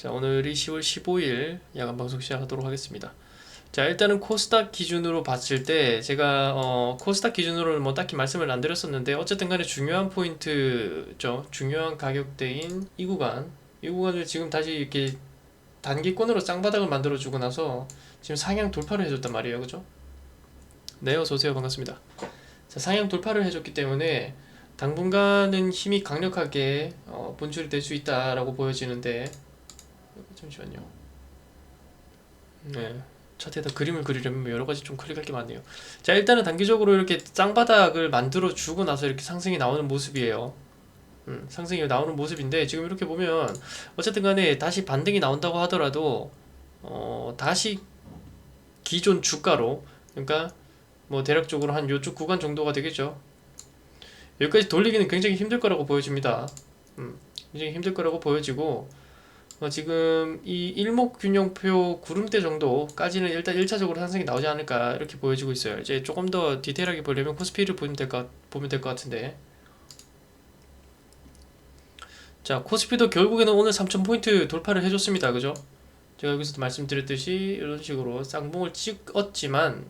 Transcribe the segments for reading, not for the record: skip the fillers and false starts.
자, 오늘이 10월 15일 야간 방송 시작하도록 하겠습니다. 자, 일단은 코스닥 기준으로 봤을 때 제가 코스닥 기준으로는 뭐 딱히 말씀을 안 드렸었는데 어쨌든 간에 중요한 포인트죠. 중요한 가격대인 이 구간을 지금 다시 이렇게 단기권으로 쌍바닥을 만들어 주고 나서 지금 상향 돌파를 해줬단 말이에요. 그죠? 네, 어서 오세요. 반갑습니다. 자, 상향 돌파를 해줬기 때문에 당분간은 힘이 강력하게 분출이 될 수 있다라고 보여지는데, 잠시만요. 네, 차트에다 그림을 그리려면 여러 가지 좀 클릭할 게 많네요. 자, 일단은 단기적으로 이렇게 쌍바닥을 만들어 주고 나서 이렇게 상승이 나오는 모습이에요. 상승이 나오는 모습인데 지금 이렇게 보면 어쨌든 간에 다시 반등이 나온다고 하더라도 다시 기존 주가로, 그러니까 뭐 대략적으로 한 요쪽 구간 정도가 되겠죠. 여기까지 돌리기는 굉장히 힘들 거라고 보여집니다. 굉장히 힘들 거라고 보여지고, 지금 이 일목균형표 구름대 정도까지는 일단 1차적으로 상승이 나오지 않을까 이렇게 보여지고 있어요. 이제 조금 더 디테일하게 보려면 코스피를 보면 될 것 같은데, 자, 코스피도 결국에는 오늘 3000포인트 돌파를 해줬습니다. 그죠? 제가 여기서도 말씀드렸듯이 이런 식으로 쌍봉을 찍었지만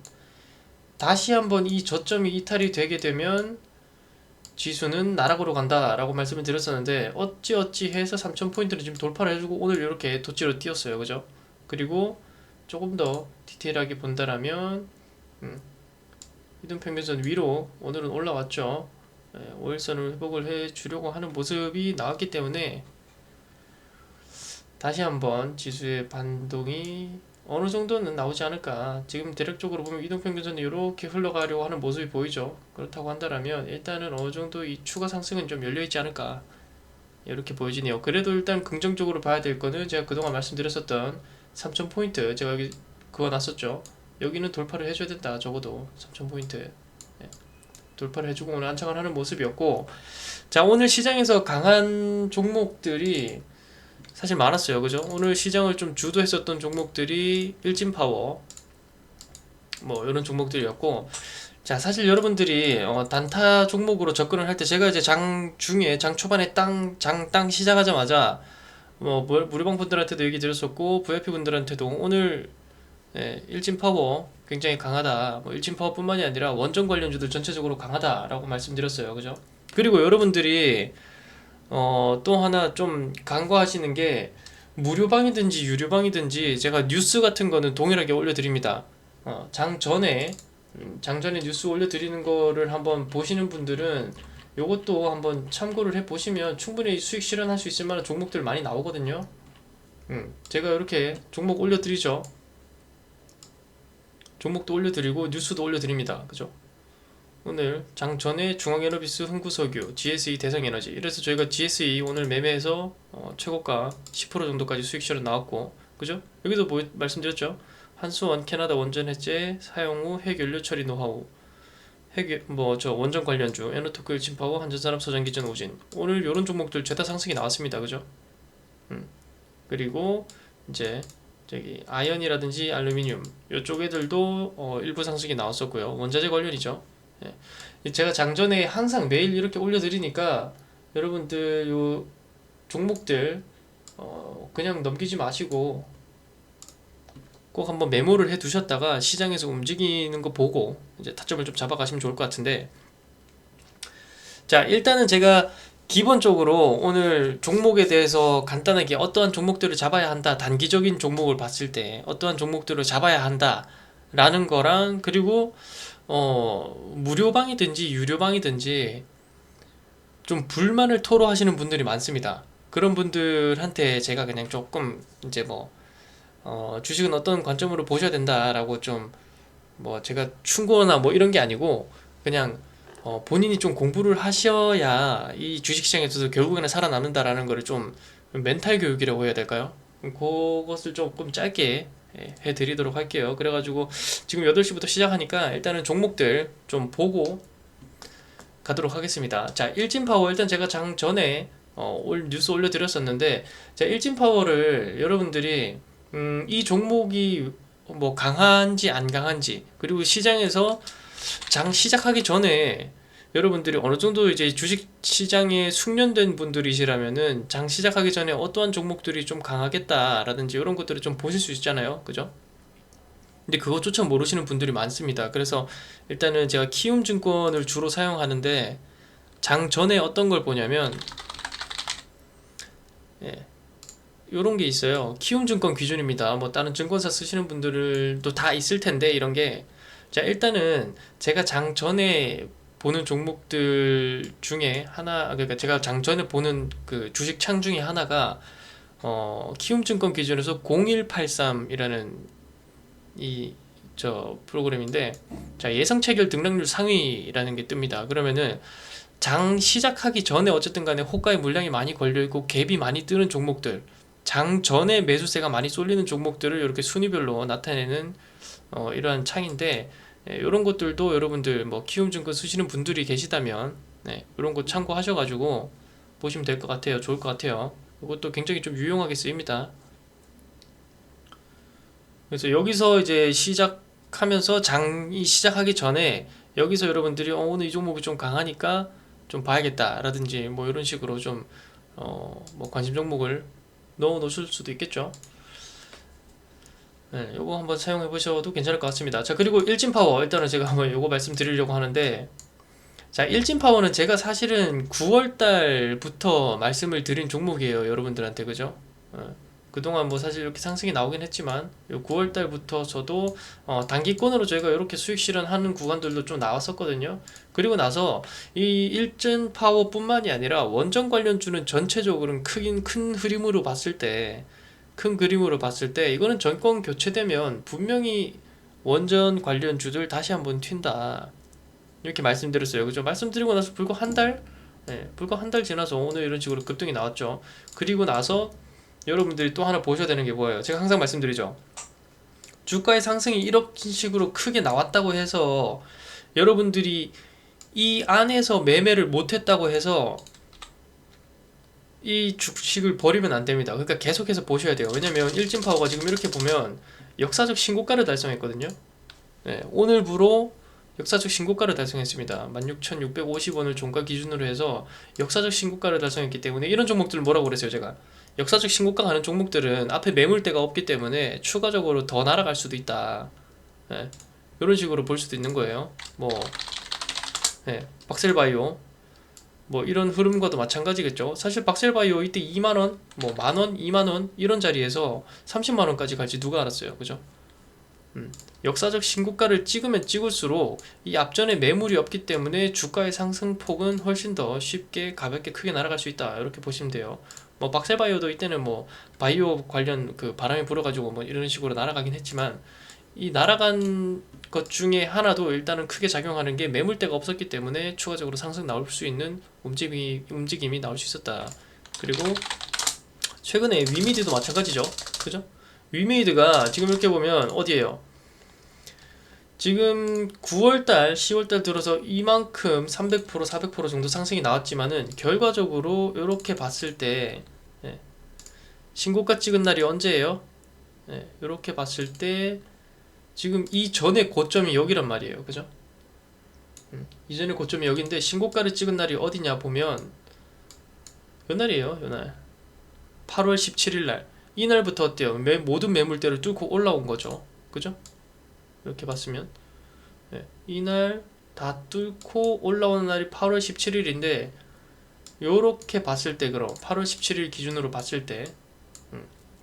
다시 한번 이 저점이 이탈이 되게 되면 지수는 나락으로 간다라고 말씀을 드렸었는데 어찌어찌 해서 3000포인트를 지금 돌파를 해주고 오늘 이렇게 도치로 뛰었어요. 그죠? 그리고 조금 더 디테일하게 본다라면 이동평균선 위로 오늘은 올라왔죠. 5일선을 회복을 해주려고 하는 모습이 나왔기 때문에 다시 한번 지수의 반동이 어느 정도는 나오지 않을까. 지금 대략적으로 보면 이동평균선이 이렇게 흘러가려고 하는 모습이 보이죠. 그렇다고 한다면 일단은 어느 정도 이 추가 상승은 좀 열려있지 않을까 이렇게 보여지네요. 그래도 일단 긍정적으로 봐야 될 거는 제가 그동안 말씀드렸었던 3000포인트, 제가 여기 그어놨었죠. 여기는 돌파를 해줘야 된다. 적어도 3000포인트 돌파를 해주고 오늘 안착을 하는 모습이었고, 자, 오늘 시장에서 강한 종목들이 사실 많았어요. 그죠? 오늘 시장을 좀 주도했었던 종목들이 일진파워 뭐 이런 종목들이었고, 자, 사실 여러분들이 단타 종목으로 접근을 할 때 제가 이제 장 중에 장 초반에 땅 시작하자마자 뭐 무료방 분들한테도 얘기 드렸었고 VIP 분들한테도 오늘 일진파워 굉장히 강하다, 뭐 일진파워뿐만이 아니라 원전 관련주들 전체적으로 강하다라고 말씀드렸어요. 그죠? 그리고 여러분들이 또 하나 좀 간과하시는 게, 무료방이든지 유료방이든지 제가 뉴스 같은 거는 동일하게 올려드립니다. 장전에 뉴스 올려드리는 거를 한번 보시는 분들은 요것도 한번 참고를 해보시면 충분히 수익 실현할 수 있을 만한 종목들 많이 나오거든요. 제가 이렇게 종목 올려드리죠. 종목도 올려드리고 뉴스도 올려드립니다. 그죠? 오늘 장전에 중앙에너비스, 흥구석유, GSE, 대성에너지, 이래서 저희가 GSE 오늘 매매해서 최고가 10% 정도까지 수익 실현 나왔고, 그죠? 여기도 뭐 말씀드렸죠? 한수원 캐나다 원전 해제 사용 후 핵연료 처리 노하우, 원전 관련주 에너토크, 일진파워, 한전산업, 서장기전, 오진, 오늘 요런 종목들 죄다 상승이 나왔습니다. 그죠? 그리고 이제 저기 아연이라든지 알루미늄 요쪽 애들도 일부 상승이 나왔었고요. 원자재 관련이죠. 제가 장전에 항상 매일 이렇게 올려드리니까 여러분들 요 종목들 그냥 넘기지 마시고 꼭 한번 메모를 해 두셨다가 시장에서 움직이는 거 보고 이제 타점을 좀 잡아가시면 좋을 것 같은데, 자, 일단은 제가 기본적으로 오늘 종목에 대해서 간단하게 어떠한 종목들을 잡아야 한다, 단기적인 종목을 봤을 때 어떠한 종목들을 잡아야 한다 라는 거랑, 그리고 무료방이든지 유료방이든지 좀 불만을 토로하시는 분들이 많습니다. 그런 분들한테 제가 그냥 조금 이제 주식은 어떤 관점으로 보셔야 된다라고 좀 제가 충고나 뭐 이런 게 아니고 그냥 본인이 좀 공부를 하셔야 이 주식시장에서도 결국에는 살아남는다라는 거를 좀 멘탈 교육이라고 해야 될까요? 그것을 조금 짧게 해드리도록 할게요. 그래가지고 지금 8시부터 시작하니까 일단은 종목들 좀 보고 가도록 하겠습니다. 자, 일진파워 일단 제가 장 전에 뉴스 올려드렸었는데, 자, 일진파워를 여러분들이 이 종목이 뭐 강한지 안 강한지, 그리고 시장에서 장 시작하기 전에 여러분들이 어느 정도 이제 주식 시장에 숙련된 분들이시라면은 장 시작하기 전에 어떠한 종목들이 좀 강하겠다라든지 이런 것들을 좀 보실 수 있잖아요. 그죠? 근데 그것조차 모르시는 분들이 많습니다. 그래서 일단은 제가 키움증권을 주로 사용하는데 장 전에 어떤 걸 보냐면 예, 요런 게 있어요. 키움증권 기준입니다. 뭐 다른 증권사 쓰시는 분들도 다 있을 텐데 이런 게 자 일단은 제가 장 전에 보는 종목들 중에 하나 그러니까 제가 장 전에 보는 그 주식 창 중에 하나가 키움증권 기준에서 0183이라는 이 저 프로그램인데 자 예상 체결 등락률 상위라는 게 뜹니다. 그러면은 장 시작하기 전에 어쨌든 간에 호가에 물량이 많이 걸려있고 갭이 많이 뜨는 종목들 장 전에 매수세가 많이 쏠리는 종목들을 이렇게 순위별로 나타내는 이러한 창인데 이런 것들도 여러분들 뭐 키움증권 쓰시는 분들이 계시다면 이런 거 참고하셔가지고 보시면 될 것 같아요. 좋을 것 같아요. 이것도 굉장히 좀 유용하게 쓰입니다. 그래서 여기서 이제 시작하면서 장이 시작하기 전에 여기서 여러분들이 오늘 이 종목이 좀 강하니까 좀 봐야겠다 라든지 뭐 이런 식으로 좀 뭐 관심 종목을 넣어 놓으실 수도 있겠죠. 네, 요거 한번 사용해 보셔도 괜찮을 것 같습니다. 자, 그리고 일진파워 일단은 제가 한번 요거 말씀드리려고 하는데 자, 일진파워는 제가 사실은 9월 달부터 말씀을 드린 종목이에요, 여러분들한테. 그죠? 그동안 뭐 사실 이렇게 상승이 나오긴 했지만 9월 달부터 저도 단기권으로 저희가 이렇게 수익 실현하는 구간들도 좀 나왔었거든요. 그리고 나서 이 일진 파워뿐만이 아니라 원전 관련주는 전체적으로는 큰 흐름으로 봤을 때 큰 그림으로 봤을 때 이거는 정권 교체되면 분명히 원전 관련주들 다시 한번 튄다 이렇게 말씀드렸어요. 그죠? 말씀드리고 나서 불과 한 달? 네, 불과 한 달 지나서 오늘 이런 식으로 급등이 나왔죠. 그리고 나서 여러분들이 또 하나 보셔야 되는 게 뭐예요? 제가 항상 말씀드리죠. 주가의 상승이 이런 식으로 크게 나왔다고 해서 여러분들이 이 안에서 매매를 못했다고 해서 이 주식을 버리면 안 됩니다. 그러니까 계속해서 보셔야 돼요. 왜냐면 일진파워가 지금 이렇게 보면 역사적 신고가를 달성했거든요. 네, 오늘부로 역사적 신고가를 달성했습니다. 16,650원을 종가 기준으로 해서 역사적 신고가를 달성했기 때문에 이런 종목들을 뭐라고 그랬어요, 제가? 역사적 신고가 가는 종목들은 앞에 매물대가 없기 때문에 추가적으로 더 날아갈 수도 있다. 네, 이런 식으로 볼 수도 있는 거예요. 뭐, 네, 박셀바이오 뭐 이런 흐름과도 마찬가지겠죠. 사실 박셀바이오 이때 2만원, 뭐 만원, 2만원 이런 자리에서 30만원까지 갈지 누가 알았어요. 그죠? 역사적 신고가를 찍으면 찍을수록 이 앞전에 매물이 없기 때문에 주가의 상승폭은 훨씬 더 쉽게 가볍게 크게 날아갈 수 있다 이렇게 보시면 돼요. 뭐 박셀바이오도 이때는 뭐 바이오 관련 그 바람이 불어가지고 뭐 이런 식으로 날아가긴 했지만 이 날아간 것 중에 하나도 일단은 크게 작용하는 게 매물대가 없었기 때문에 추가적으로 상승 나올 수 있는 움직임이 나올 수 있었다. 그리고 최근에 위미드도 마찬가지죠. 그죠? 위메이드가 지금 이렇게 보면 어디에요? 지금 9월달, 10월달 들어서 이만큼 300%, 400% 정도 상승이 나왔지만은 결과적으로 이렇게 봤을 때 신고가 찍은 날이 언제예요? 이렇게 봤을 때 지금 이전에 고점이 여기란 말이에요. 그죠? 이전에 고점이 여기인데 신고가를 찍은 날이 어디냐 보면 몇 날이에요? 요 날 8월 17일 날 이날부터 어때요? 모든 매물대를 뚫고 올라온 거죠. 그죠? 이렇게 봤으면 이날 다 뚫고 올라오는 날이 8월 17일인데 요렇게 봤을 때 그럼 8월 17일 기준으로 봤을 때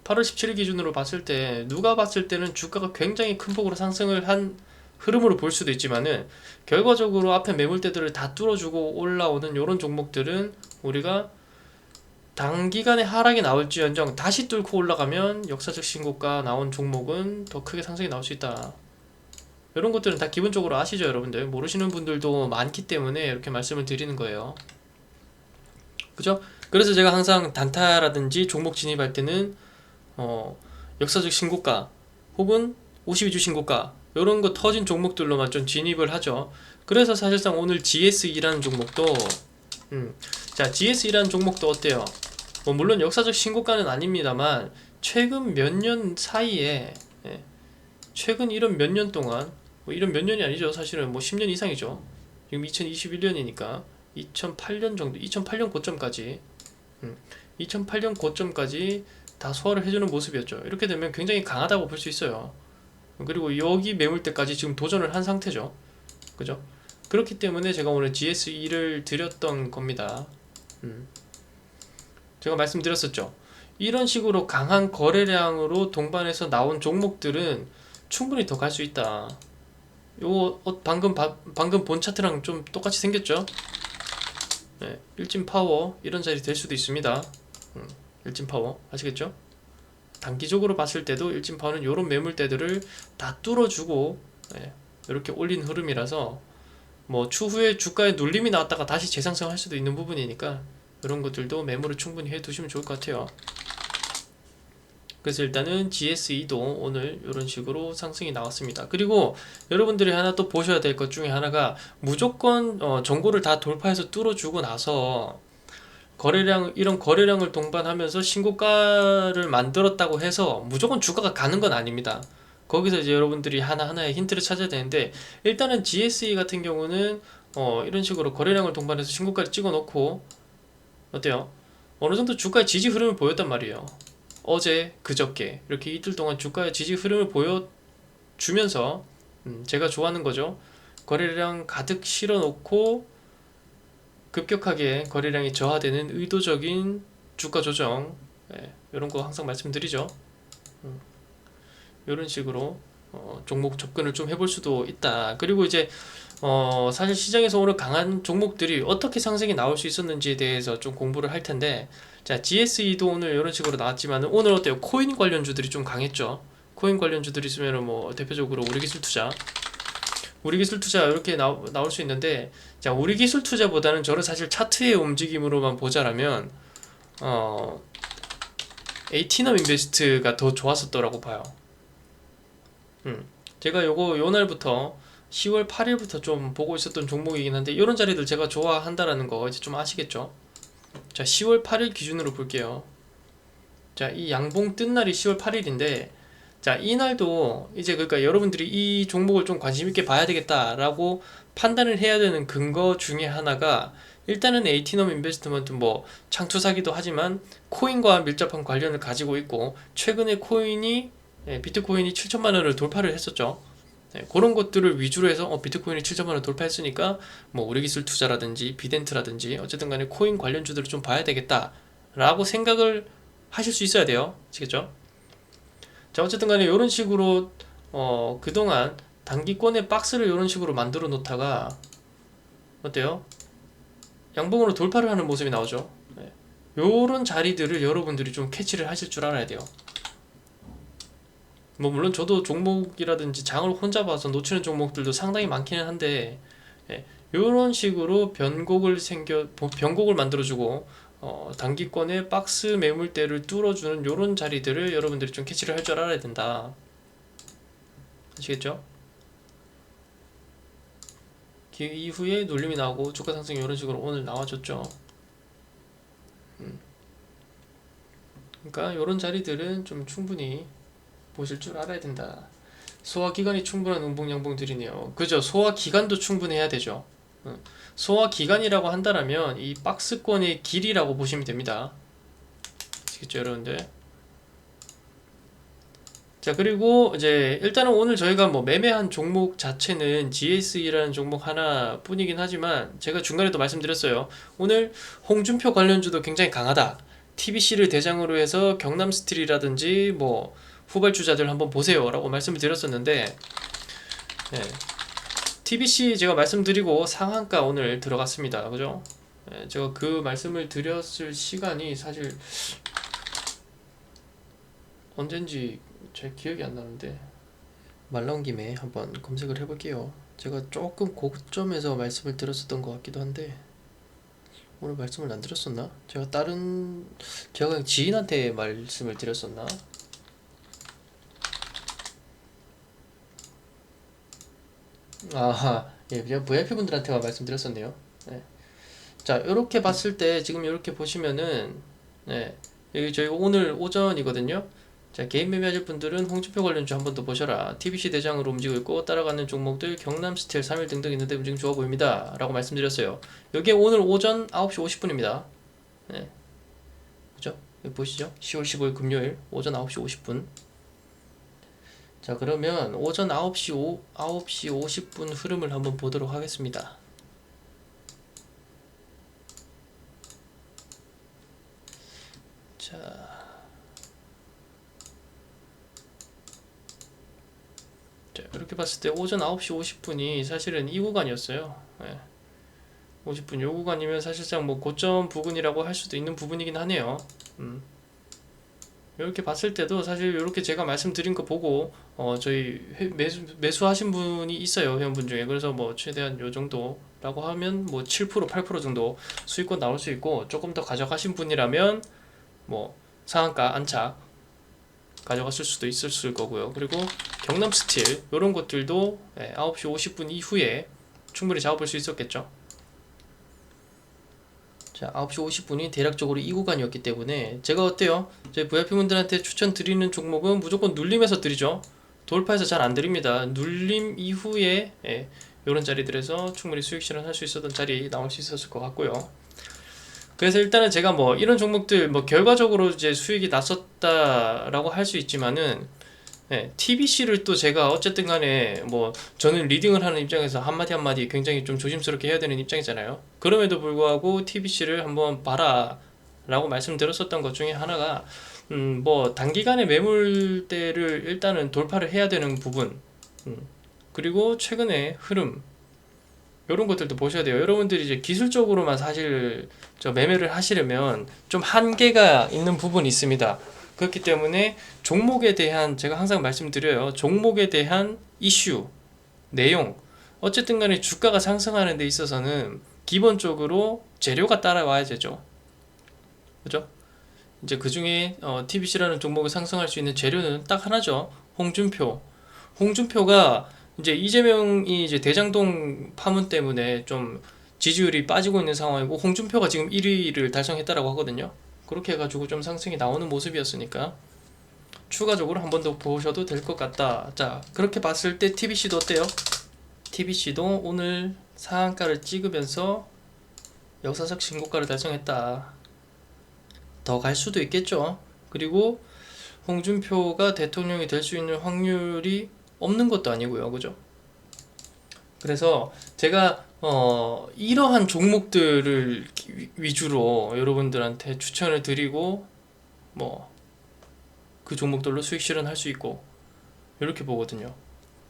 8월 17일 기준으로 봤을 때 누가 봤을 때는 주가가 굉장히 큰 폭으로 상승을 한 흐름으로 볼 수도 있지만은 결과적으로 앞에 매물대들을 다 뚫어주고 올라오는 요런 종목들은 우리가 단기간에 하락이 나올지언정 다시 뚫고 올라가면 역사적 신고가 나온 종목은 더 크게 상승이 나올 수 있다. 이런 것들은 다 기본적으로 아시죠, 여러분들? 모르시는 분들도 많기 때문에 이렇게 말씀을 드리는 거예요. 그죠? 그래서 제가 항상 단타라든지 종목 진입할 때는 역사적 신고가 혹은 52주 신고가 이런 거 터진 종목들로만 좀 진입을 하죠. 그래서 사실상 오늘 GS2라는 종목도 자, GS2라는 종목도 어때요? 뭐 물론 역사적 신고가는 아닙니다만 최근 몇 년 사이에 최근 이런 몇 년 동안 뭐 이런 몇 년이 아니죠. 사실은 뭐 10년 이상이죠. 지금 2021년이니까 2008년 정도, 2008년 고점까지 2008년 고점까지 다 소화를 해주는 모습이었죠. 이렇게 되면 굉장히 강하다고 볼 수 있어요. 그리고 여기 매물대까지 지금 도전을 한 상태죠. 그죠? 그렇기 때문에 제가 오늘 GSE를 드렸던 겁니다. 제가 말씀드렸었죠. 이런 식으로 강한 거래량으로 동반해서 나온 종목들은 충분히 더 갈 수 있다. 요거 방금 본 차트랑 좀 똑같이 생겼죠? 네, 일진 파워 이런 자리 될 수도 있습니다. 일진 파워 아시겠죠? 단기적으로 봤을 때도 일진 파워는 요런 매물대들을 다 뚫어주고 이렇게 올린 흐름이라서 뭐 추후에 주가에 눌림이 나왔다가 다시 재상승할 수도 있는 부분이니까 이런 것들도 매물을 충분히 해두시면 좋을 것 같아요. 그래서 일단은 GSE도 오늘 이런 식으로 상승이 나왔습니다. 그리고 여러분들이 하나 또 보셔야 될 것 중에 하나가 무조건 전고를 다 돌파해서 뚫어주고 나서 이런 거래량을 동반하면서 신고가를 만들었다고 해서 무조건 주가가 가는 건 아닙니다. 거기서 이제 여러분들이 하나하나의 힌트를 찾아야 되는데, 일단은 GSE 같은 경우는 이런 식으로 거래량을 동반해서 신고가를 찍어 놓고 어때요? 어느 정도 주가의 지지 흐름을 보였단 말이에요. 어제, 그저께 이렇게 이틀 동안 주가의 지지 흐름을 보여주면서 제가 좋아하는 거죠. 거래량 가득 실어 놓고 급격하게 거래량이 저하되는 의도적인 주가 조정, 이런 거 항상 말씀드리죠. 이런 식으로 종목 접근을 좀 해볼 수도 있다. 그리고 이제 사실 시장에서 오늘 강한 종목들이 어떻게 상승이 나올 수 있었는지에 대해서 좀 공부를 할 텐데, 자, GSE도 오늘 이런 식으로 나왔지만 오늘 어때요? 코인 관련주들이 좀 강했죠. 코인 관련주들이 있으면 뭐 대표적으로 우리기술투자 이렇게 나올 수 있는데, 자, 우리기술투자보다는 저는 사실 차트의 움직임으로만 보자라면 에이티넘 인베스트가 더 좋았었더라고 봐요. 제가 요 날부터 10월 8일부터 좀 보고 있었던 종목이긴 한데, 이런 자리들 제가 좋아한다라는 거 이제 좀 아시겠죠? 자, 10월 8일 기준으로 볼게요. 자, 이 양봉 뜬 날이 10월 8일인데, 자, 이 날도 이제 그러니까 여러분들이 이 종목을 좀 관심 있게 봐야 되겠다라고 판단을 해야 되는 근거 중에 하나가, 일단은 에이티넘 인베스트먼트 뭐 창투사기도 하지만 코인과 밀접한 관련을 가지고 있고, 최근에 비트코인이 7천만 원을 돌파를 했었죠. 그런 것들을 위주로 해서 비트코인이 7천만 원 돌파했으니까 뭐 우리기술 투자라든지 비덴트라든지 어쨌든 간에 코인 관련주들을 좀 봐야 되겠다라고 생각을 하실 수 있어야 돼요. 아시겠죠? 자, 어쨌든 간에 이런 식으로 그동안 단기권의 박스를 이런 식으로 만들어 놓다가 어때요? 양봉으로 돌파를 하는 모습이 나오죠. 요런 자리들을 여러분들이 좀 캐치를 하실 줄 알아야 돼요. 뭐 물론 저도 종목이라든지 장을 혼자 봐서 놓치는 종목들도 상당히 많기는 한데, 요런 식으로 변곡을 만들어주고 단기권의 박스 매물대를 뚫어주는 요런 자리들을 여러분들이 좀 캐치를 할 줄 알아야 된다. 아시겠죠? 그 이후에 눌림이 나오고 주가 상승이 이런 식으로 오늘 나와줬죠. 그러니까 이런 자리들은 좀 충분히 보실 줄 알아야 된다. 소화기간이 충분한 음봉양봉들이네요. 그죠? 소화기간도 충분해야 되죠. 소화기간이라고 한다면 이 박스권의 길이라고 보시면 됩니다. 아시겠죠, 여러분들? 자, 그리고 이제 일단은 오늘 저희가 뭐 매매한 종목 자체는 GSE라는 종목 하나 뿐이긴 하지만, 제가 중간에도 말씀드렸어요. 오늘 홍준표 관련주도 굉장히 강하다. TBC를 대장으로 해서 경남스틸이라든지 뭐 후발주자들 한번 보세요 라고 말씀을 드렸었는데, TBC 제가 말씀드리고 상한가 오늘 들어갔습니다. 그죠? 제가 그 말씀을 드렸을 시간이 사실 언젠지 제 기억이 안 나는데, 말 나온 김에 한번 검색을 해볼게요. 제가 조금 고점에서 말씀을 드렸었던 것 같기도 한데, 오늘 말씀을 안 드렸었나? 제가 그냥 지인한테 말씀을 드렸었나? 아하, 예, 그냥 VIP 분들한테만 말씀드렸었네요. 자, 이렇게 봤을 때 지금 이렇게 보시면은, 여기 저희 오늘 오전이거든요. 자, 개인 매매하실 분들은 홍준표 관련주 한 번 더 보셔라. TBC 대장으로 움직이고 있고 따라가는 종목들 경남스틸 3일 등등 있는데 움직임 좋아 보입니다 라고 말씀드렸어요. 여기에 오늘 오전 9시 50분입니다 네. 그죠? 여기 보시죠. 10월 15일 금요일 오전 9시 50분. 자, 그러면 오전 9시 50분 흐름을 한번 보도록 하겠습니다. 자, 이렇게 봤을 때 오전 9시 50분이 사실은 이 구간이었어요. 네. 50분 요 구간이면 사실상 뭐 고점 부근이라고 할 수도 있는 부분이긴 하네요. 이렇게 봤을 때도 사실 이렇게 제가 말씀드린 거 보고 저희 매수하신 분이 있어요, 회원분 중에. 그래서 뭐 최대한 요 정도라고 하면 뭐 7% 8% 정도 수익권 나올 수 있고, 조금 더 가져가신 분이라면 뭐 상한가 안착 가져갔을 수도 있을 거고요. 그리고 경남스틸 이런 것들도 9시 50분 이후에 충분히 잡아볼 수 있었겠죠. 자, 9시 50분이 대략적으로 이 구간이었기 때문에 제가 어때요? 저희 VIP분들한테 추천드리는 종목은 무조건 눌림에서 드리죠. 돌파해서 잘 안 드립니다. 눌림 이후에 이런 자리들에서 충분히 수익 실현할 수 있었던 자리 나올 수 있었을 것 같고요. 그래서 일단은 제가 뭐 이런 종목들 뭐 결과적으로 이제 수익이 났었다라고 할 수 있지만은 TBC를 또 제가 어쨌든 간에 뭐 저는 리딩을 하는 입장에서 한마디 한마디 굉장히 좀 조심스럽게 해야 되는 입장이잖아요. 그럼에도 불구하고 TBC를 한번 봐라 라고 말씀드렸었던 것 중에 하나가 뭐 단기간에 매물대를 일단은 돌파를 해야 되는 부분, 그리고 최근에 흐름 이런 것들도 보셔야 돼요. 여러분들이 이제 기술적으로만 사실 저 매매를 하시려면 좀 한계가 있는 부분이 있습니다. 그렇기 때문에 종목에 대한, 제가 항상 말씀드려요, 종목에 대한 이슈, 내용, 어쨌든 간에 주가가 상승하는 데 있어서는 기본적으로 재료가 따라와야 되죠. 그죠? 이제 그 중에 TBC라는 종목을 상승할 수 있는 재료는 딱 하나죠. 홍준표. 홍준표가 이제 이재명이 이제 대장동 파문 때문에 좀 지지율이 빠지고 있는 상황이고, 홍준표가 지금 1위를 달성했다라고 하거든요. 그렇게 해가지고 좀 상승이 나오는 모습이었으니까 추가적으로 한 번 더 보셔도 될 것 같다. 자, 그렇게 봤을 때 TBC도 어때요? TBC도 오늘 상한가를 찍으면서 역사적 신고가를 달성했다. 더 갈 수도 있겠죠. 그리고 홍준표가 대통령이 될 수 있는 확률이 없는 것도 아니고요, 그죠? 그래서 제가 이러한 종목들을 위주로 여러분들한테 추천을 드리고 뭐 그 종목들로 수익 실현할 수 있고 이렇게 보거든요.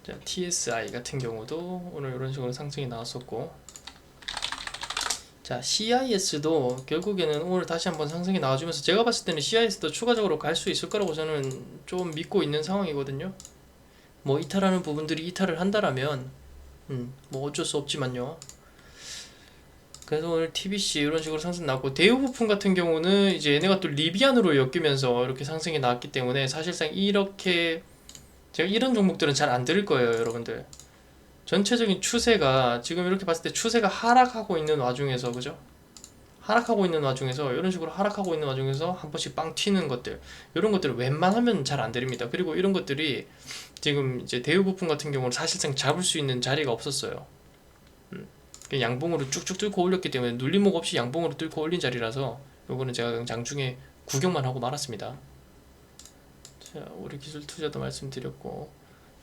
자, TSI 같은 경우도 오늘 이런 식으로 상승이 나왔었고, 자, CIS도 결국에는 오늘 다시 한번 상승이 나와주면서 제가 봤을 때는 CIS도 추가적으로 갈 수 있을 거라고 저는 좀 믿고 있는 상황이거든요. 뭐 이탈하는 부분들이 이탈을 한다라면 뭐 어쩔 수 없지만요. 그래서 오늘 TBC 이런 식으로 상승 나왔고, 대우부품 같은 경우는 이제 얘네가 또 리비안으로 엮이면서 이렇게 상승이 나왔기 때문에 사실상 이렇게 제가 이런 종목들은 잘 안 드릴 거예요, 여러분들. 전체적인 추세가 지금 이렇게 봤을 때 추세가 하락하고 있는 와중에서, 그죠? 하락하고 있는 와중에서, 이런 식으로 하락하고 있는 와중에서 한 번씩 빵 튀는 것들, 이런 것들을 웬만하면 잘 안 드립니다. 그리고 이런 것들이 지금 이제 대우부품 같은 경우는 사실상 잡을 수 있는 자리가 없었어요. 양봉으로 쭉쭉 뚫고 올렸기 때문에 눌림목 없이 양봉으로 뚫고 올린 자리라서 요거는 제가 그냥 장중에 구경만 하고 말았습니다. 자, 우리 기술 투자도 말씀드렸고,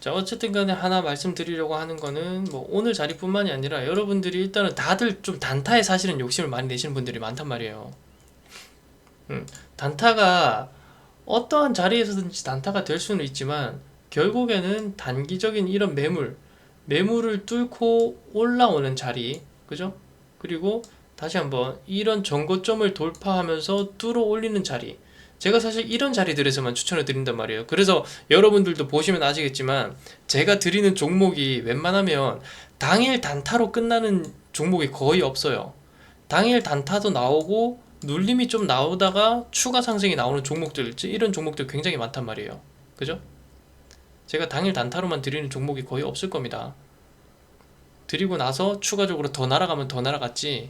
자, 어쨌든 간에 하나 말씀드리려고 하는 거는 뭐 오늘 자리뿐만이 아니라 여러분들이 일단은 다들 좀 단타에 사실은 욕심을 많이 내시는 분들이 많단 말이에요. 단타가 어떠한 자리에서든지 단타가 될 수는 있지만 결국에는 단기적인 이런 매물을 뚫고 올라오는 자리, 그죠? 그리고 다시 한번 이런 전고점을 돌파하면서 뚫어 올리는 자리, 제가 사실 이런 자리들에서만 추천을 드린단 말이에요. 그래서 여러분들도 보시면 아시겠지만 제가 드리는 종목이 웬만하면 당일 단타로 끝나는 종목이 거의 없어요. 당일 단타도 나오고 눌림이 좀 나오다가 추가 상승이 나오는 종목들, 이런 종목들 굉장히 많단 말이에요. 그죠? 제가 당일 단타로만 드리는 종목이 거의 없을 겁니다. 드리고 나서 추가적으로 더 날아가면 더 날아갔지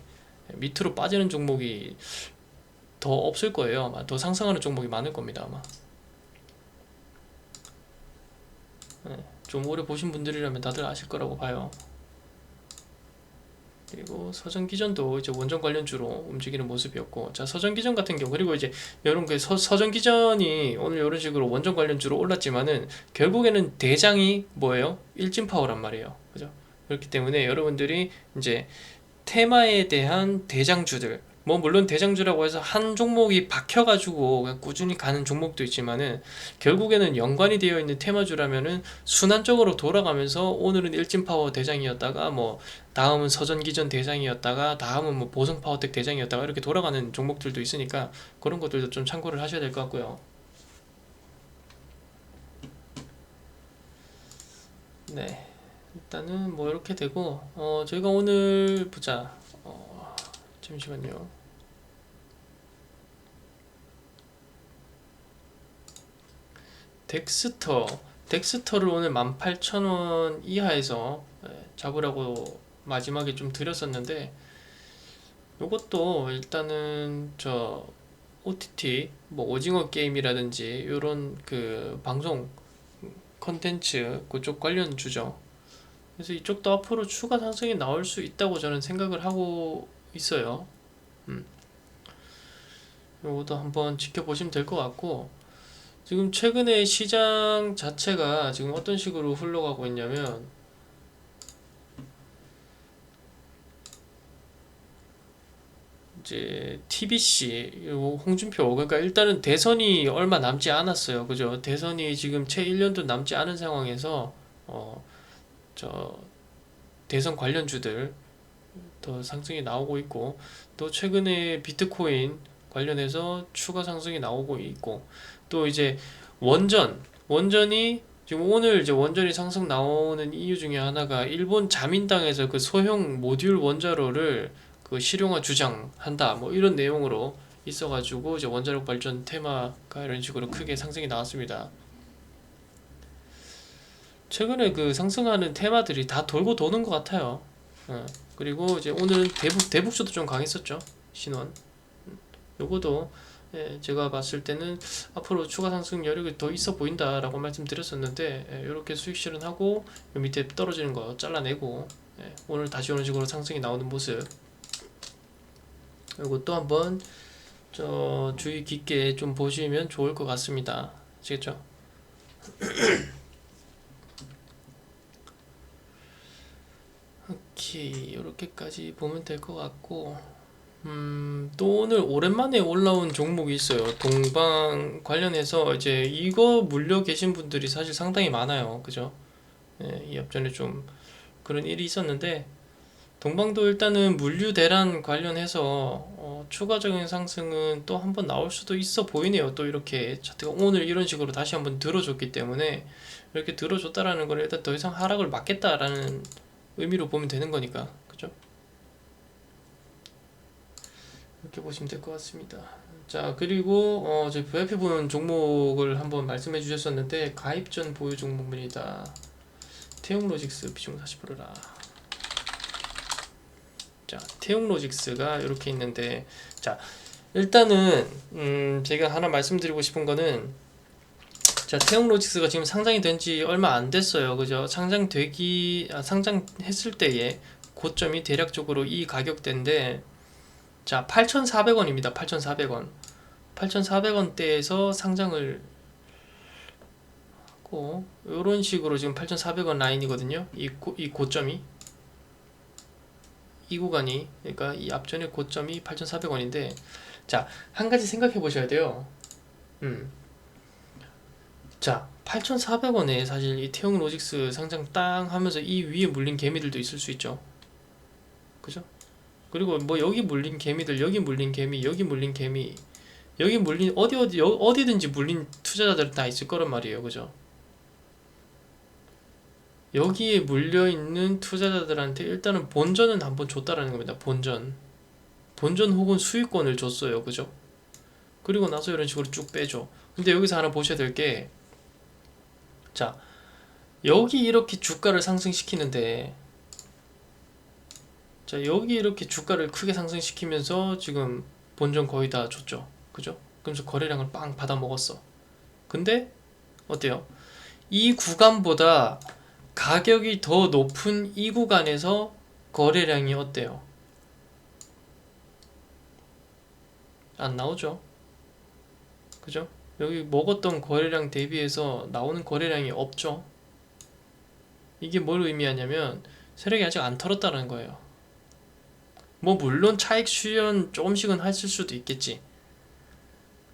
밑으로 빠지는 종목이 더 없을 거예요. 아마 더 상승하는 종목이 많을 겁니다, 아마. 좀 오래 보신 분들이라면 다들 아실 거라고 봐요. 그리고 서전기전도 이제 원전 관련주로 움직이는 모습이었고, 자, 서전기전 같은 경우, 그리고 이제 이런 게 서전기전이 오늘 이런 식으로 원전 관련주로 올랐지만은 결국에는 대장이 뭐예요? 일진파워란 말이에요. 그죠? 그렇기 때문에 여러분들이 이제 테마에 대한 대장주들, 뭐 물론 대장주라고 해서 한 종목이 박혀가지고 그냥 꾸준히 가는 종목도 있지만은 결국에는 연관이 되어 있는 테마주라면은 순환적으로 돌아가면서 오늘은 일진파워 대장이었다가 뭐 다음은 서전기전 대장이었다가 다음은 뭐 보성파워텍 대장이었다가 이렇게 돌아가는 종목들도 있으니까 그런 것들도 좀 참고를 하셔야 될 것 같고요. 네, 일단은 뭐 이렇게 되고 저희가 오늘 보자. 잠시만요. 덱스터를 오늘 18,000원 이하에서 잡으라고 마지막에 좀 드렸었는데, 요것도 일단은 저 OTT 뭐 오징어 게임이라든지 요런 그 방송 컨텐츠 그쪽 관련 주죠. 그래서 이쪽도 앞으로 추가 상승이 나올 수 있다고 저는 생각을 하고 있어요. 요것도 한번 지켜보시면 될 것 같고, 지금 최근에 시장 자체가 지금 어떤 식으로 흘러가고 있냐면, 이제 TBC 홍준표, 그러니까 일단은 대선이 얼마 남지 않았어요. 그죠? 대선이 지금 채 1년도 남지 않은 상황에서 저 대선 관련주들 더 상승이 나오고 있고, 또 최근에 비트코인 관련해서 추가 상승이 나오고 있고, 또 이제 원전이 지금 오늘 이제 원전이 상승 나오는 이유 중에 하나가 일본 자민당에서 그 소형 모듈 원자로를 그 실용화 주장한다 뭐 이런 내용으로 있어가지고 이제 원자력 발전 테마가 이런 식으로 크게 상승이 나왔습니다. 최근에 그 상승하는 테마들이 다 돌고 도는 것 같아요. 그리고 이제 오늘은 대북주도 좀 강했었죠. 신원. 요거도 제가 봤을 때는 앞으로 추가 상승 여력이 더 있어 보인다라고 말씀드렸었는데, 이렇게 수익 실현하고 요 밑에 떨어지는 거 잘라내고 오늘 다시 이런 식으로 상승이 나오는 모습, 요것도 한번 주의 깊게 좀 보시면 좋을 것 같습니다. 아시겠죠? 오케이, 이렇게까지 보면 될 것 같고, 또 오늘 오랜만에 올라온 종목이 있어요. 동방 관련해서 이제 이거 물려 계신 분들이 사실 상당히 많아요. 그죠? 이 앞전에 좀 그런 일이 있었는데, 동방도 일단은 물류 대란 관련해서 추가적인 상승은 또 한번 나올 수도 있어 보이네요. 또 이렇게 차트가 오늘 이런 식으로 다시 한번 들어줬기 때문에, 이렇게 들어줬다라는 건 일단 더 이상 하락을 막겠다라는 의미로 보면 되는 거니까, 그죠? 이렇게 보시면 될 것 같습니다. 자, 그리고 저희 VIP 분 종목을 한번 말씀해 주셨었는데, 가입 전 보유 종목입니다. 태용로직스 비중 40%라. 자, 태용로직스가 이렇게 있는데, 자, 일단은 제가 하나 말씀드리고 싶은 거는, 자, 태용로직스가 지금 상장이 된 지 얼마 안 됐어요. 그죠? 상장했을 때의 고점이 대략적으로 이 가격대인데, 자, 8,400원입니다. 8,400원. 8,400원대에서 상장을 하고, 요런 식으로 지금 8,400원 라인이거든요. 이 고점이. 이 구간이, 그러니까 이 앞전의 고점이 8,400원인데, 자, 한 가지 생각해 보셔야 돼요. 자, 8,400원에 사실 이 태용로직스 상장 땅 하면서 이 위에 물린 개미들도 있을 수 있죠. 그죠? 그리고 뭐 여기 물린 개미들, 여기 물린 개미, 여기 물린 개미, 여기 물린 어디든지 물린 투자자들 다 있을 거란 말이에요. 그죠? 여기에 물려있는 투자자들한테 일단은 본전은 한번 줬다라는 겁니다. 본전 혹은 수익권을 줬어요. 그죠? 그리고 나서 이런 식으로 쭉 빼줘. 근데 여기서 하나 보셔야 될 게, 자, 여기 이렇게 주가를 상승시키는데, 자, 여기 이렇게 주가를 크게 상승시키면서 지금 본전 거의 다 줬죠. 그죠? 그러면서 거래량을 빵 받아 먹었어. 근데 어때요? 이 구간보다 가격이 더 높은 이 구간에서 거래량이 어때요? 안 나오죠? 그죠? 여기 먹었던 거래량 대비해서 나오는 거래량이 없죠? 이게 뭘 의미하냐면 세력이 아직 안 털었다는 거예요. 뭐 물론 차익 실현 조금씩은 했을 수도 있겠지.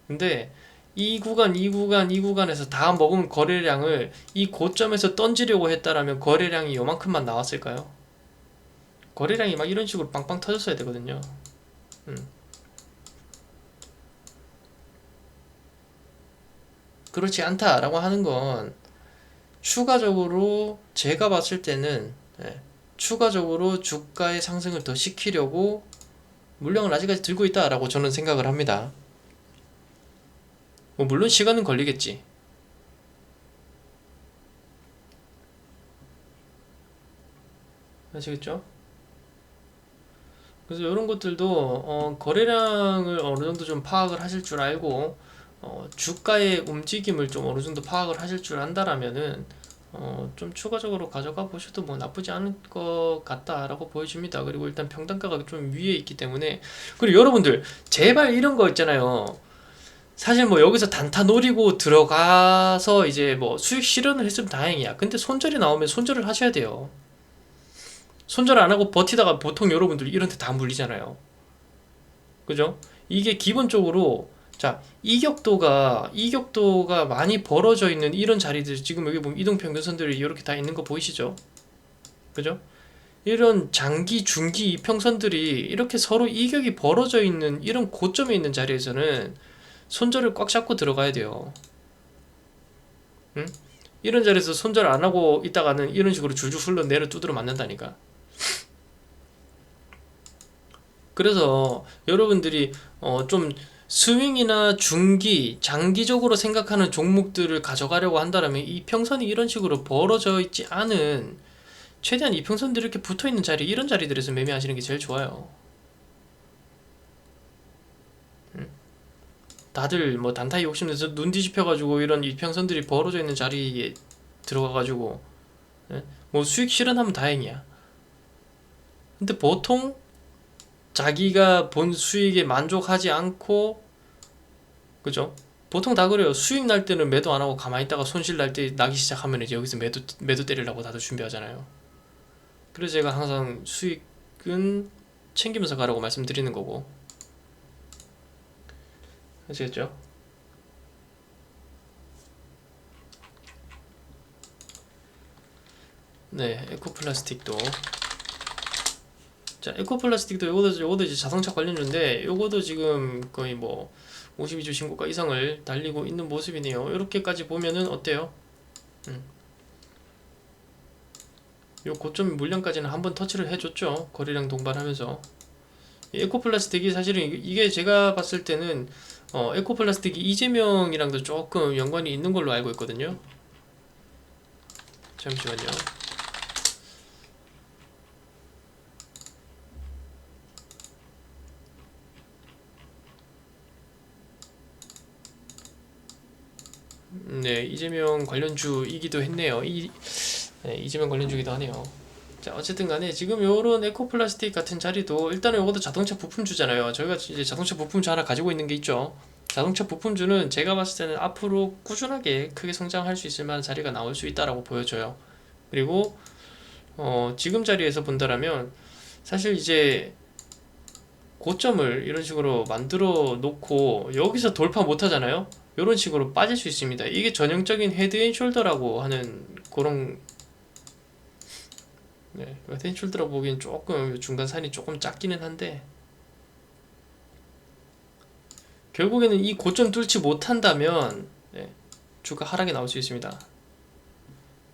근데 이 구간에서 다 먹은 거래량을 이 고점에서 던지려고 했다라면 거래량이 요만큼만 나왔을까요? 거래량이 막 이런 식으로 빵빵 터졌어야 되거든요. 음. 그렇지 않다라고 하는 건 추가적으로 제가 봤을 때는 추가적으로 주가의 상승을 더 시키려고 물량을 아직까지 들고 있다라고 저는 생각을 합니다. 뭐 물론 시간은 걸리겠지. 아시겠죠? 그래서 이런 것들도 거래량을 어느 정도 좀 파악을 하실 줄 알고 주가의 움직임을 좀 어느 정도 파악을 하실 줄 안다라면은 좀 추가적으로 가져가 보셔도 뭐 나쁘지 않을 것 같다라고 보여집니다. 그리고 일단 평단가가 좀 위에 있기 때문에 그리고 여러분들 제발 이런 거 있잖아요. 사실 뭐 여기서 단타 노리고 들어가서 이제 뭐 수익 실현을 했으면 다행이야. 근데 손절이 나오면 손절을 하셔야 돼요. 손절 안 하고 버티다가 보통 여러분들 이런 데 다 물리잖아요. 그죠? 이게 기본적으로 자 이격도가 많이 벌어져 있는 이런 자리들 지금 여기 보면 이동평균선들이 이렇게 다 있는 거 보이시죠? 그죠? 이런 장기, 중기 이평선들이 이렇게 서로 이격이 벌어져 있는 이런 고점에 있는 자리에서는 손절을 꽉 잡고 들어가야 돼요. 응? 이런 자리에서 손절 안 하고 있다가는 이런 식으로 줄줄 흘러내려 두드려 맞는다니까. 그래서 여러분들이 좀 스윙이나 중기, 장기적으로 생각하는 종목들을 가져가려고 한다면 이 평선이 이런 식으로 벌어져 있지 않은 최대한 이 평선들이 이렇게 붙어 있는 자리, 이런 자리들에서 매매하시는 게 제일 좋아요. 다들 뭐 단타에 욕심내서 눈 뒤집혀가지고 이런 이평선들이 벌어져 있는 자리에 들어가가지고 뭐 수익 실현하면 다행이야. 근데 보통 자기가 본 수익에 만족하지 않고 그죠? 보통 다 그래요. 수익 날 때는 매도 안 하고 가만히 있다가 손실 날 때 나기 시작하면 이제 여기서 매도 때리려고 다들 준비하잖아요. 그래서 제가 항상 수익은 챙기면서 가라고 말씀드리는 거고. 아시겠죠? 네, 에코플라스틱도. 자, 에코플라스틱도 요거도 이제 자동차 관련주인데 요거도 지금 거의 뭐 52주 신고가 이상을 달리고 있는 모습이네요. 이렇게까지 보면은 어때요? 음. 요 고점 물량까지는 한번 터치를 해줬죠. 거래량 동반하면서. 이 에코플라스틱이 사실은 이게 제가 봤을 때는 에코플라스틱이 이재명이랑도 조금 연관이 있는 걸로 알고 있거든요. 잠시만요. 네, 이재명 관련주이기도 했네요. 네, 이재명 관련주기도 하네요. 자, 어쨌든 간에 지금 요런 에코플라스틱 같은 자리도 일단은 요것도 자동차 부품주잖아요. 저희가 이제 자동차 부품주 하나 가지고 있는 게 있죠. 자동차 부품주는 제가 봤을 때는 앞으로 꾸준하게 크게 성장할 수 있을 만한 자리가 나올 수 있다라고 보여져요. 그리고 지금 자리에서 본다라면 사실 이제 고점을 이런 식으로 만들어 놓고 여기서 돌파 못 하잖아요. 이런 식으로 빠질 수 있습니다. 이게 전형적인 헤드앤숄더라고 하는 그런 헤드앤숄더라고 보기엔 조금 중간산이 조금 작기는 한데 결국에는 이 고점 뚫지 못한다면 주가 하락이 나올 수 있습니다.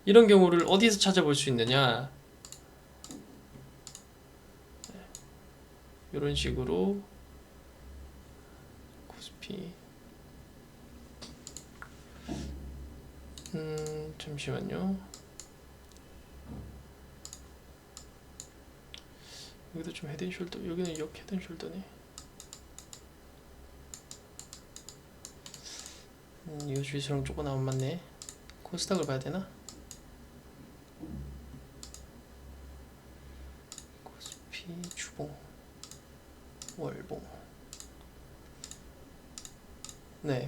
이런 경우를 어디서 찾아볼 수 있느냐? 이런 식으로 코스피 잠시만요. 여기도 좀 헤드앤숄더, 여기는 역 헤드앤숄더네. 이거 주의수랑 조금 안 맞네. 코스닥을 봐야 되나? 주봉, 월봉. 네.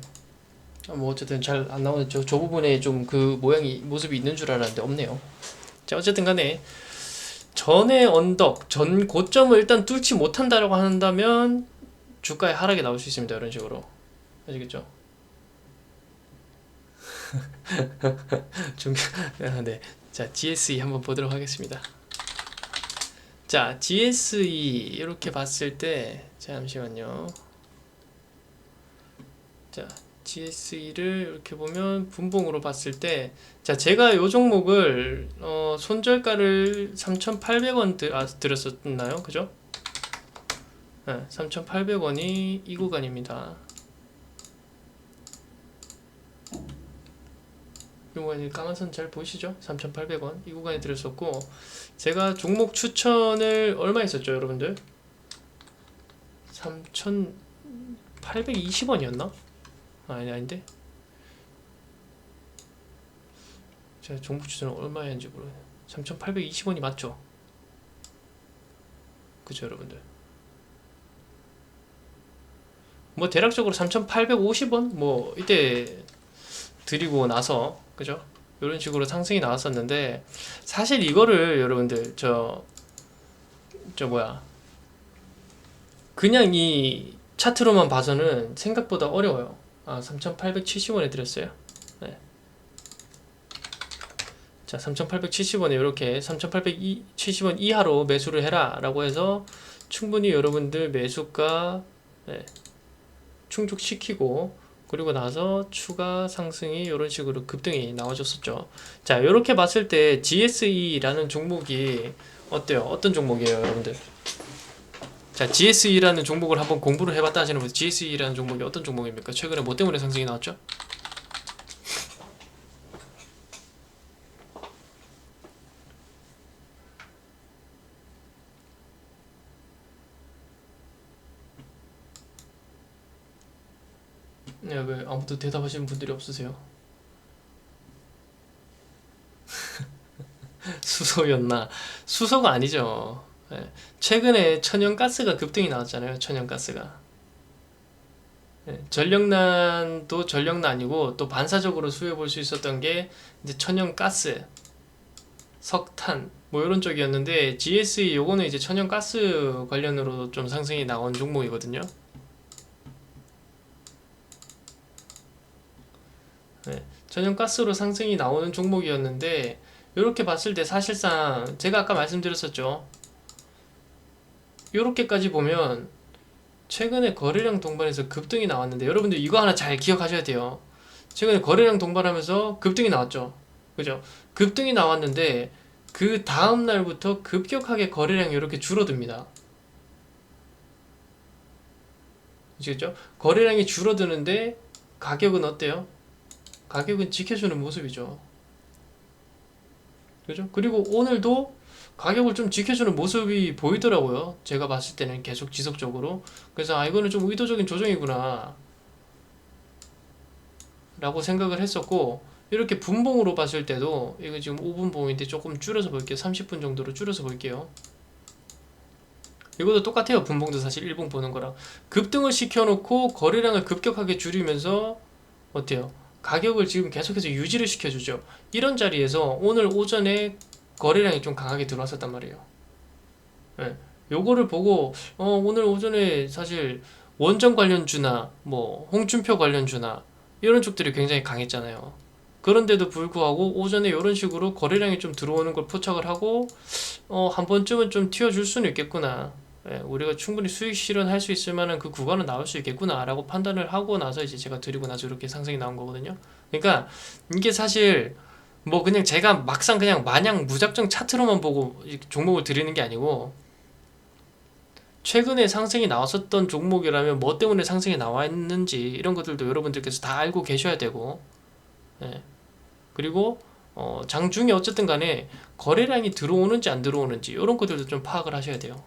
뭐 어쨌든 잘 안 나오죠. 저 부분에 좀 그 모습이 있는 줄 알았는데 없네요. 자, 어쨌든 간에 전의 언덕, 전 고점을 일단 뚫지 못한다라고 한다면 주가의 하락이 나올 수 있습니다. 이런 식으로. 아시겠죠? 좀, 네. 자, GSE 한번 보도록 하겠습니다. 자, GSE 이렇게 봤을 때, 잠시만요. 자, GSE를 이렇게 보면 분봉으로 봤을 때, 자, 제가 요 종목을 손절가를 3,800원 드렸었나요? 그죠? 네, 3,800원이 이 구간입니다. 이 구간이 까만 선 잘 보이시죠? 3,800원 이 구간에 드렸었고, 제가 종목 추천을 얼마 했었죠, 여러분들? 3,820원이었나? 아닌데? 제가 종목 추천을 얼마 했는지 모르겠네요. 3,820원이 맞죠? 그죠, 여러분들? 뭐 대략적으로 3,850원 뭐 이때 드리고 나서, 그죠? 이런 식으로 상승이 나왔었는데, 사실 이거를 여러분들 그냥 이 차트로만 봐서는 생각보다 어려워요. 3,870원에 드렸어요. 네. 자, 3,870원에 이렇게 3,870원 이하로 매수를 해라 라고 해서 충분히 여러분들 매수가, 네, 충족시키고, 그리고 나서 추가 상승이 이런 식으로 급등이 나와줬었죠. 자, 이렇게 봤을 때 GSE라는 종목이 어때요? 어떤 종목이에요, 여러분들? 자, GSE라는 종목을 한번 공부를 해봤다 하시는 분들, GSE라는 종목이 어떤 종목입니까? 최근에 뭐 때문에 상승이 나왔죠? 네, 왜 아무도 대답하시는 분들이 없으세요? 수소였나? 수소가 아니죠. 네. 최근에 천연가스가 급등이 나왔잖아요. 천연가스가. 네. 전력난도 전력난이고, 또 반사적으로 수요해 볼 수 있었던 게 이제 천연가스, 석탄 뭐 이런 쪽이었는데, GSE 요거는 이제 천연가스 관련으로 좀 상승이 나온 종목이거든요. 네. 천연가스로 상승이 나오는 종목이었는데, 이렇게 봤을 때 사실상 제가 아까 말씀드렸었죠. 이렇게까지 보면 최근에 거래량 동반해서 급등이 나왔는데, 여러분들 이거 하나 잘 기억하셔야 돼요. 최근에 거래량 동반하면서 급등이 나왔죠. 그죠? 급등이 나왔는데 그 다음 날부터 급격하게 거래량이 이렇게 줄어듭니다. 아시겠죠? 거래량이 줄어드는데 가격은 어때요? 가격은 지켜주는 모습이죠. 그죠? 그리고 오늘도 가격을 좀 지켜주는 모습이 보이더라고요. 제가 봤을 때는 계속 지속적으로. 그래서 이거는 좀 의도적인 조정이구나 라고 생각을 했었고, 이렇게 분봉으로 봤을 때도 이거 지금 5분봉인데 조금 줄여서 볼게요. 30분 정도로 줄여서 볼게요. 이것도 똑같아요. 분봉도 사실 1봉 보는 거랑 급등을 시켜놓고 거래량을 급격하게 줄이면서 어때요? 가격을 지금 계속해서 유지를 시켜주죠. 이런 자리에서 오늘 오전에 거래량이 좀 강하게 들어왔었단 말이에요. 네. 요거를 보고 오늘 오전에 사실 원전 관련주나 뭐 홍준표 관련주나 이런 쪽들이 굉장히 강했잖아요. 그런데도 불구하고 오전에 이런 식으로 거래량이 좀 들어오는 걸 포착을 하고 한 번쯤은 좀 튀어줄 수는 있겠구나. 예, 우리가 충분히 수익 실현할 수 있을 만한 그 구간은 나올 수 있겠구나 라고 판단을 하고 나서 이제 제가 드리고 나서 이렇게 상승이 나온 거거든요. 그러니까 이게 사실 뭐 그냥 제가 막상 그냥 마냥 무작정 차트로만 보고 종목을 드리는 게 아니고, 최근에 상승이 나왔었던 종목이라면 뭐 때문에 상승이 나와 있는지 이런 것들도 여러분들께서 다 알고 계셔야 되고, 예. 그리고 장중에 어쨌든 간에 거래량이 들어오는지 안 들어오는지 이런 것들도 좀 파악을 하셔야 돼요.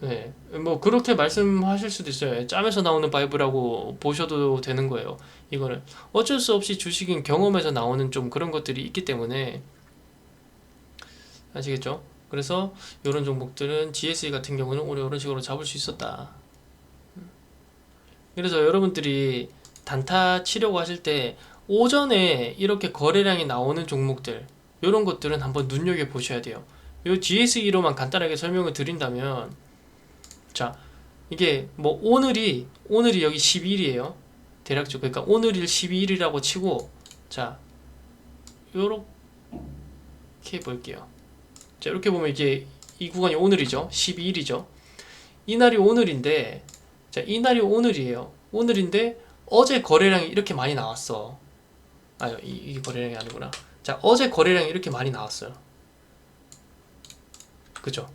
네, 뭐 그렇게 말씀하실 수도 있어요. 짬에서 나오는 바이브라고 보셔도 되는 거예요. 이거는 어쩔 수 없이 주식인 경험에서 나오는 좀 그런 것들이 있기 때문에, 아시겠죠? 그래서 이런 종목들은 GSE 같은 경우는 오늘 이런 식으로 잡을 수 있었다. 그래서 여러분들이 단타 치려고 하실 때 오전에 이렇게 거래량이 나오는 종목들, 이런 것들은 한번 눈여겨 보셔야 돼요. 이 GSE로만 간단하게 설명을 드린다면, 자, 이게 뭐 오늘이 여기 12일이에요. 대략적으로. 그러니까 오늘일 12일이라고 치고, 자, 요렇게 볼게요. 자, 이렇게 보면 이게 이 구간이 오늘이죠. 12일이죠. 이날이 오늘인데, 자, 이날이 오늘이에요. 오늘인데 어제 거래량이 이렇게 많이 나왔어. 이게 거래량이 아니구나. 자, 어제 거래량이 이렇게 많이 나왔어요. 그죠?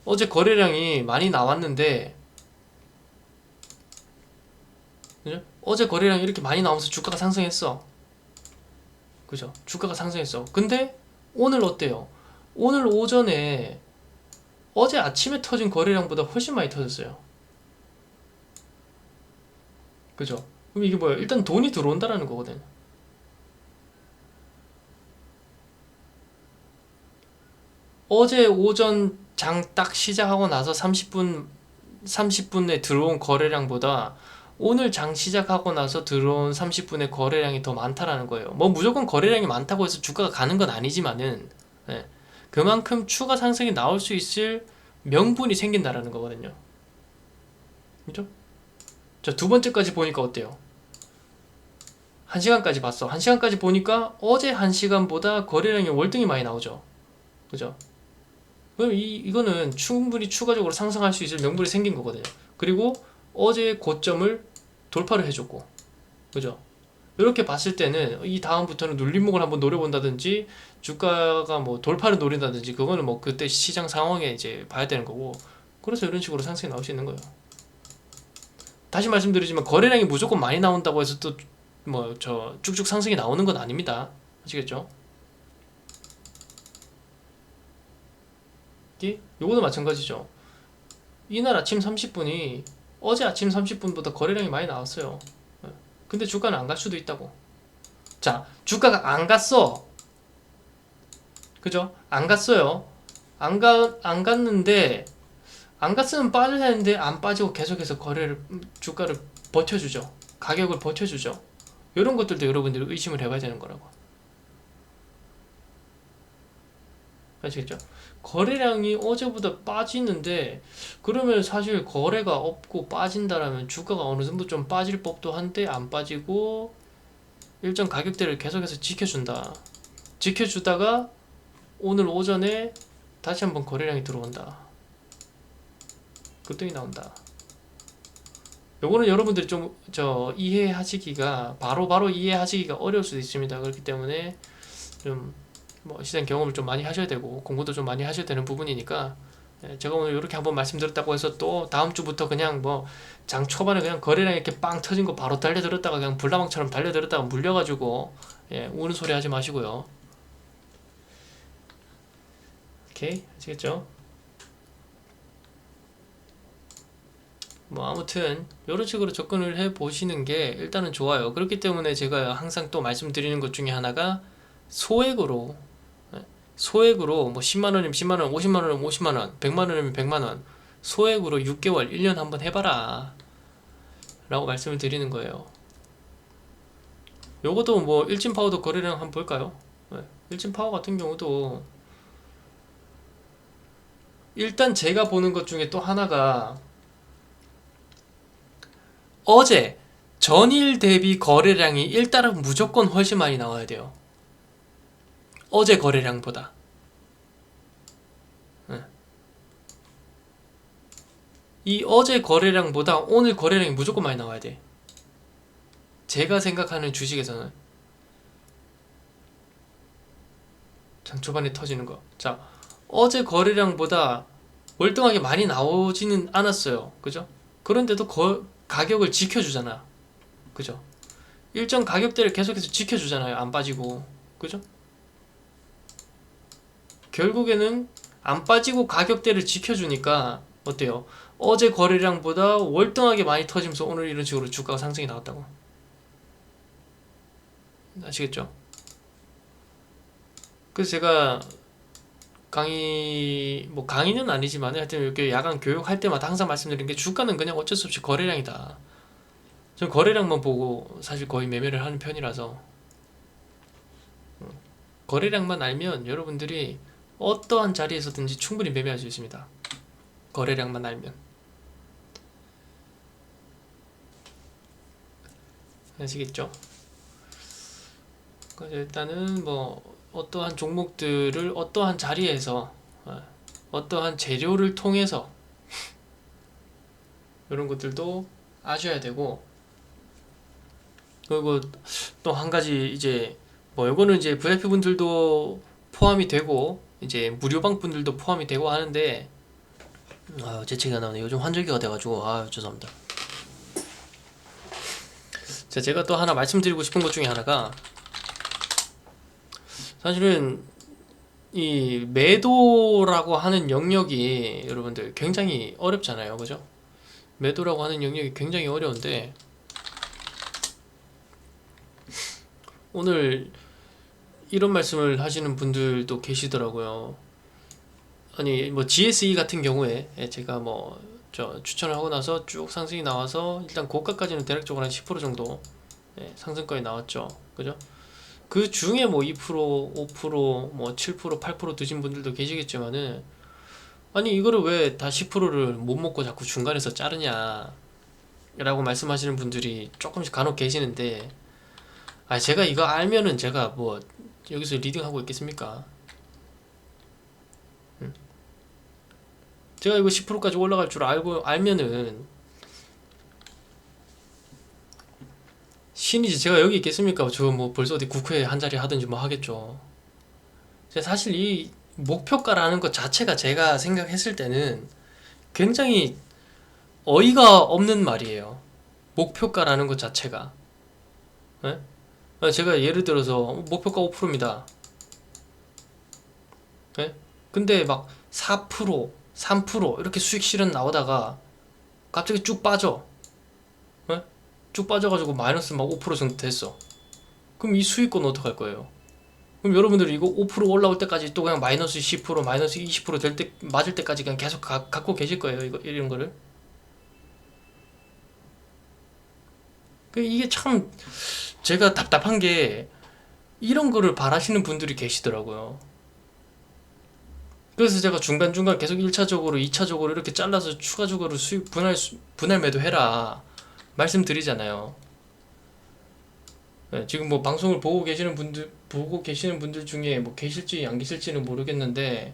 어제 거래량이 많이 나왔는데, 그죠? 어제 거래량이 이렇게 많이 나오면서 주가가 상승했어. 그죠? 주가가 상승했어. 근데 오늘 어때요? 오늘 오전에 어제 아침에 터진 거래량보다 훨씬 많이 터졌어요. 그죠? 그럼 이게 뭐야? 일단 돈이 들어온다라는 거거든. 어제 오전 장 딱 시작하고 나서 30분에 들어온 거래량보다 오늘 장 시작하고 나서 들어온 30분의 거래량이 더 많다라는 거예요. 뭐 무조건 거래량이 많다고 해서 주가가 가는 건 아니지만은, 예, 그만큼 추가 상승이 나올 수 있을 명분이 생긴다라는 거거든요. 그죠? 자, 두 번째까지 보니까 어때요? 1시간까지 봤어. 1시간까지 보니까 어제 1시간보다 거래량이 월등히 많이 나오죠. 그죠? 그럼 이거는 충분히 추가적으로 상승할 수 있을 명분이 생긴 거거든요. 그리고 어제 고점을 돌파를 해줬고, 그죠? 이렇게 봤을 때는 이 다음부터는 눌림목을 한번 노려본다든지 주가가 뭐 돌파를 노린다든지 그거는 뭐 그때 시장 상황에 이제 봐야 되는 거고, 그래서 이런 식으로 상승이 나올 수 있는 거예요. 다시 말씀드리지만 거래량이 무조건 많이 나온다고 해서 또 뭐 저 쭉쭉 상승이 나오는 건 아닙니다. 아시겠죠? 요거도 마찬가지죠. 이날 아침 30분이 어제 아침 30분보다 거래량이 많이 나왔어요. 근데 주가는 안 갈 수도 있다고. 자, 주가가 안 갔어. 그죠? 안 갔어요. 안 갔는데, 안 갔으면 빠져야 되는데, 안 빠지고 계속해서 주가를 버텨주죠. 가격을 버텨주죠. 이런 것들도 여러분들이 의심을 해봐야 되는 거라고. 아시겠죠? 거래량이 어제보다 빠지는데, 그러면 사실 거래가 없고 빠진다라면 주가가 어느 정도 좀 빠질 법도 한데 안 빠지고 일정 가격대를 계속해서 지켜준다. 지켜주다가 오늘 오전에 다시 한번 거래량이 들어온다. 급등이 나온다. 요거는 여러분들이 좀 이해하시기가 바로 이해하시기가 어려울 수도 있습니다. 그렇기 때문에 좀 뭐 시장 경험을 좀 많이 하셔야 되고 공부도 좀 많이 하셔야 되는 부분이니까, 제가 오늘 이렇게 한번 말씀드렸다고 해서 또 다음 주부터 그냥 뭐 장 초반에 그냥 거래량 이렇게 빵 터진 거 바로 달려들었다가 그냥 불나방처럼 달려들었다가 물려가지고 우는 소리 하지 마시고요. 오케이, 아시겠죠? 뭐 아무튼 이런 식으로 접근을 해 보시는 게 일단은 좋아요. 그렇기 때문에 제가 항상 또 말씀드리는 것 중에 하나가 소액으로 소액으로 뭐 10만원이면 10만원, 50만원이면 50만원, 100만원이면 100만원 소액으로 6개월, 1년 한번 해봐라 라고 말씀을 드리는 거예요. 요것도 뭐 일진파워도 거래량 한번 볼까요? 일진파워 같은 경우도 일단 제가 보는 것 중에 또 하나가 어제 전일 대비 거래량이 일단은 무조건 훨씬 많이 나와야 돼요. 어제 거래량보다. 이 어제 거래량보다 오늘 거래량이 무조건 많이 나와야 돼. 제가 생각하는 주식에서는 장 초반에 터지는 거. 자, 어제 거래량보다 월등하게 많이 나오지는 않았어요. 그죠? 그런데도 가격을 지켜주잖아. 그죠? 일정 가격대를 계속해서 지켜주잖아요. 안 빠지고. 그죠? 결국에는 안 빠지고 가격대를 지켜주니까 어때요? 어제 거래량보다 월등하게 많이 터지면서 오늘 이런 식으로 주가가 상승이 나왔다고. 아시겠죠? 그래서 제가 강의는 아니지만 하여튼 이렇게 야간 교육할 때마다 항상 말씀드린 게 주가는 그냥 어쩔 수 없이 거래량이다. 전 거래량만 보고 사실 거의 매매를 하는 편이라서 거래량만 알면 여러분들이 어떠한 자리에서든지 충분히 매매할 수 있습니다. 거래량만 알면. 아시겠죠? 그래서 일단은 뭐 어떠한 종목들을 어떠한 자리에서 어떠한 재료를 통해서 이런 것들도 아셔야 되고, 그리고 또 한 가지 이제 뭐 이거는 이제 VIP 분들도 포함이 되고 이제 무료방 분들도 포함이 되고 하는데, 재채기가 나오네. 요즘 환절기가 돼가지고 죄송합니다. 자, 제가 또 하나 말씀드리고 싶은 것 중에 하나가, 사실은 이 매도라고 하는 영역이 여러분들 굉장히 어렵잖아요, 그죠? 매도라고 하는 영역이 굉장히 어려운데, 오늘 이런 말씀을 하시는 분들도 계시더라고요. 아니 뭐 GSE 같은 경우에 제가 뭐 추천을 하고 나서 쭉 상승이 나와서 일단 고가까지는 대략적으로 한 10% 정도 상승까지 나왔죠, 그죠? 그 중에 뭐 2%, 5%, 뭐 7%, 8% 드신 분들도 계시겠지만은, 아니 이거를 왜 다 10%를 못 먹고 자꾸 중간에서 자르냐 라고 말씀하시는 분들이 조금씩 간혹 계시는데, 제가 이거 알면은 제가 뭐 여기서 리딩하고 있겠습니까? 제가 이거 10%까지 올라갈 줄 알면은 신이지 제가 여기 있겠습니까? 저 뭐 벌써 어디 국회에 한 자리 하든지 뭐 하겠죠. 사실 이 목표가라는 것 자체가 제가 생각했을 때는 굉장히 어이가 없는 말이에요. 목표가라는 것 자체가. 네? 제가 예를 들어서 목표가 5%입니다. 네? 근데 막 4%, 3% 이렇게 수익 실현 나오다가 갑자기 쭉 빠져. 네? 쭉 빠져가지고 마이너스 막 5% 정도 됐어. 그럼 이 수익권 어떡할 거예요? 그럼 여러분들 이거 5% 올라올 때까지 또 그냥 마이너스 10%, 마이너스 20% 될 때, 맞을 때까지 그냥 계속 갖고 계실 거예요, 이런 거를. 이게 참 제가 답답한 게, 이런 거를 바라시는 분들이 계시더라고요. 그래서 제가 중간중간 계속 1차적으로, 2차적으로 이렇게 잘라서 추가적으로 수익 분할 매도해라 말씀드리잖아요. 지금 뭐 방송을 보고 계시는 분들 중에 뭐 계실지 안 계실지는 모르겠는데,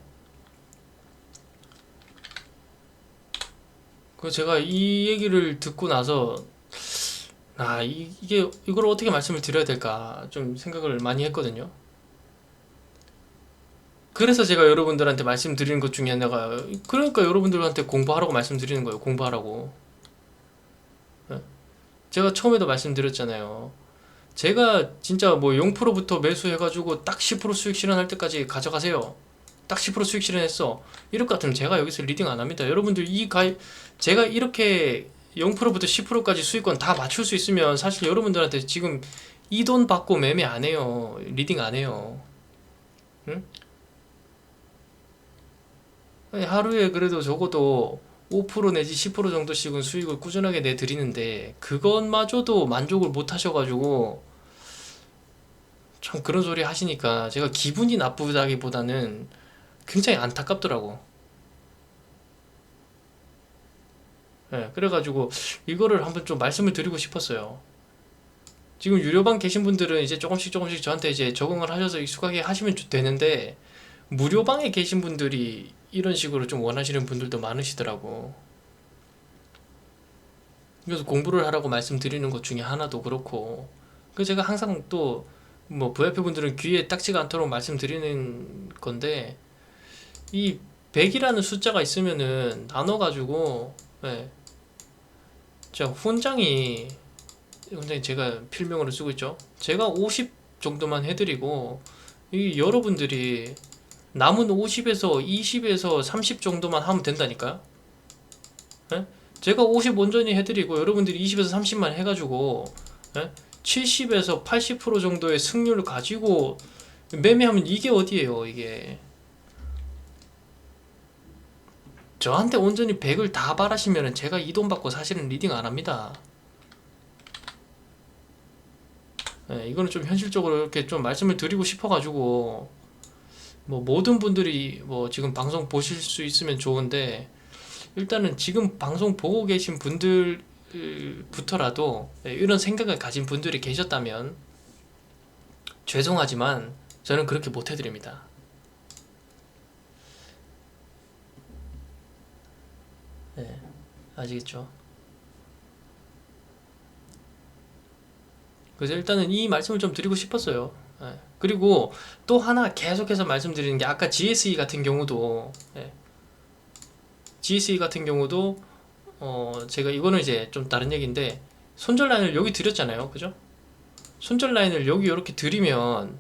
그 제가 이 얘기를 듣고 나서 이걸 어떻게 말씀을 드려야 될까 좀 생각을 많이 했거든요. 그래서 제가 여러분들한테 말씀드리는 것 중에 하나가, 그러니까 여러분들한테 공부하라고 말씀드리는 거예요. 공부하라고. 제가 처음에도 말씀드렸잖아요. 제가 진짜 뭐 0%부터 매수해가지고 딱 10% 수익 실현할 때까지 가져가세요. 딱 10% 수익 실현했어. 이럴 것 같으면 제가 여기서 리딩 안 합니다. 여러분들 제가 이렇게 0%부터 10%까지 수익권 다 맞출 수 있으면 사실 여러분들한테 지금 이 돈 받고 매매 안 해요. 리딩 안 해요. 응? 하루에 그래도 적어도 5% 내지 10% 정도씩은 수익을 꾸준하게 내드리는데, 그것마저도 만족을 못 하셔가지고 참 그런 소리 하시니까 제가 기분이 나쁘다기보다는 굉장히 안타깝더라고. 그래가지고 이거를 한번 좀 말씀을 드리고 싶었어요. 지금 유료방 계신 분들은 이제 조금씩 조금씩 저한테 이제 적응을 하셔서 익숙하게 하시면 되는데, 무료방에 계신 분들이 이런 식으로 좀 원하시는 분들도 많으시더라고. 그래서 공부를 하라고 말씀드리는 것 중에 하나도 그렇고, 그 제가 항상 또 뭐 VIP 분들은 귀에 딱지가 않도록 말씀드리는 건데, 이 100이라는 숫자가 있으면은 나눠가지고, 자, 훈장이 제가 필명으로 쓰고 있죠. 제가 50 정도만 해드리고, 이 여러분들이 남은 50에서 20에서 30 정도만 하면 된다니까요. 제가 50 온전히 해드리고 여러분들이 20에서 30만 해가지고 70에서 80% 정도의 승률을 가지고 매매하면 이게 어디예요, 이게. 저한테 온전히 100을 다 바라시면은 제가 이 돈 받고 사실은 리딩 안 합니다. 네, 이거는 좀 현실적으로 이렇게 좀 말씀을 드리고 싶어가지고 뭐 모든 분들이 뭐 지금 방송 보실 수 있으면 좋은데 일단은 지금 방송 보고 계신 분들부터라도 이런 생각을 가진 분들이 계셨다면 죄송하지만 저는 그렇게 못 해드립니다. 네, 아시겠죠? 그래서 일단은 이 말씀을 좀 드리고 싶었어요. 예. 그리고 또 하나 계속해서 말씀드리는 게 아까 GSE 같은 경우도 GSE 같은 경우도 제가 이거는 이제 좀 다른 얘기인데 손절 라인을 여기 드렸잖아요. 그죠? 손절 라인을 여기 이렇게 드리면